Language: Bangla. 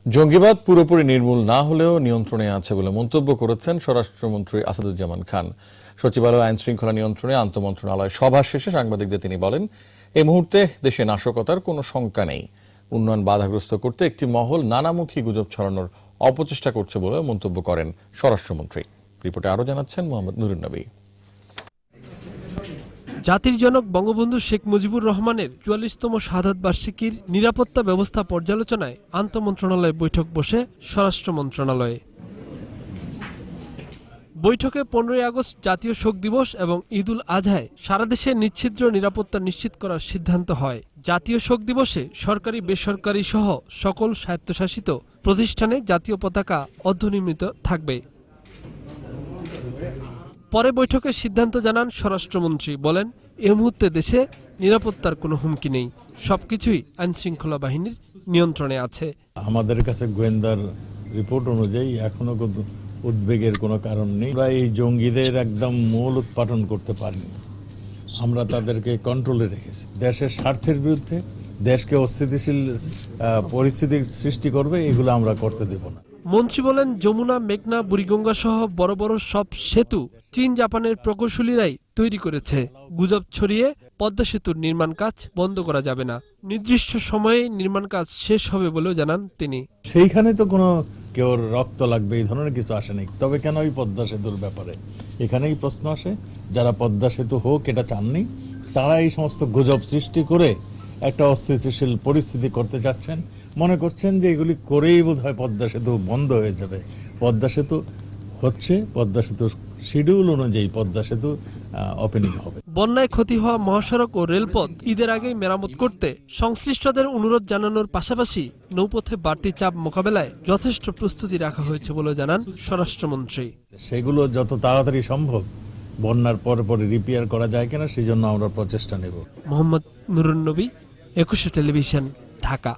জঙ্গিবাদ পুরোপুরি নির্মূল না হলেও নিয়ন্ত্রণে আছে বলে মন্তব্য করেছেন স্বরাষ্ট্রমন্ত্রী আসাদুজ্জামান খান। সচিবালয় আইন শৃঙ্খলা নিয়ন্ত্রণে আন্তঃমন্ত্রণালয় সভা শেষে সাংবাদিকদের তিনি বলেন, এই মুহূর্তে দেশে নাশকতার কোনো শঙ্কা নেই। উন্নয়ন বাধাগ্রস্ত করতে একটি মহল নানামুখী গুজব ছড়ানোর অপচেষ্টা করছে বলে মন্তব্য করেন স্বরাষ্ট্রমন্ত্রী। রিপোর্টে আরও জানাচ্ছেন মোহাম্মদ নুরুন নবী। জাতির জনক বঙ্গবন্ধু শেখ মুজিবুর রহমানের ৪৪তম শাহাদাত বার্ষিকীর নিরাপত্তা ব্যবস্থা পর্যালোচনায় আন্তঃমন্ত্রণালয় বৈঠক বসে স্বরাষ্ট্র মন্ত্রণালয়ে। বৈঠকে ১৫ই আগস্ট জাতীয় শোক দিবস এবং ঈদ উল আজহায় সারা দেশে নিচ্ছিদ্র নিরাপত্তা নিশ্চিত করার সিদ্ধান্ত হয়। জাতীয় শোক দিবসে সরকারি বেসরকারি সহ সকল স্বায়ত্তশাসিত প্রতিষ্ঠানে জাতীয় পতাকা অর্ধনির্মিত থাকবে। পরে বৈঠকে সিদ্ধান্ত জানান স্বরাষ্ট্রমন্ত্রী। বলেন, এ মুহূর্তে দেশে নিরাপত্তার কোনো হুমকি নেই, সবকিছুই আইন শৃঙ্খলা বাহিনীর নিয়ন্ত্রণে আছে। আমাদের কাছে গোয়েন্দার রিপোর্ট অনুযায়ী এখনো উদ্বেগের কোনো কারণ নেই। আমরা এই জঙ্গিদের একদম মূল উৎপাটন করতে পারিনি, আমরা তাদেরকে কন্ট্রোলে রেখেছি। দেশের স্বার্থের বিরুদ্ধে দেশকে অস্থিতিশীল পরিস্থিতির সৃষ্টি করবে, এগুলো আমরা করতে দেব না। মন্ত্রী বলেন, যমুনা, মেঘনা, বুড়িগঙ্গা সহ বড় বড় সব সেতু চীন জাপানের প্রকৌশলীরাই তৈরি করেছে। গুজব ছড়িয়ে পদ্মা সেতুর নির্মাণ কাজ বন্ধ করা যাবে না, নির্দিষ্ট সময়ে নির্মাণ কাজ শেষ হবে বলেও জানান তিনি। সেইখানে তো কোনো কেউ রক্ত লাগবে এই ধরনের কিছু আসেনি। তবে কেন ওই পদ্মা সেতুর ব্যাপারে এখানেই প্রশ্ন আসে, যারা পদ্মা সেতু হোক এটা চাননি, তারা এই সমস্ত গুজব সৃষ্টি করে একটা অস্থিতিশীল পরিস্থিতি করতে চাচ্ছেন। মনে করছেন যে এগুলি করেই বোধহয় পদ্মা সেতু বন্ধ হয়ে যাবে। পদ্মা সেতু হচ্ছে, পদ্মা সেতুর শিডিউল অনুযায়ী পদ্মা সেতু ওপেনিং হবে। বন্যায় ক্ষতি হওয়া মহাসড়ক ও রেলপথ ঈদের আগেই মেরামত করতে সংশ্লিষ্টদের অনুরোধ জানানোর পাশাপাশি নৌপথে বাড়তি চাপ মোকাবেলায় যথেষ্ট প্রস্তুতি রাখা হয়েছে বলে জানান স্বরাষ্ট্রমন্ত্রী। সেগুলো যত তাড়াতাড়ি সম্ভব বন্যার পরে পরে রিপেয়ার করা যায় কিনা সেই জন্য আমরা প্রচেষ্টা নেব। মোহাম্মদ নুরুন নবী, ২১ টেলিভিশন, ঢাকা।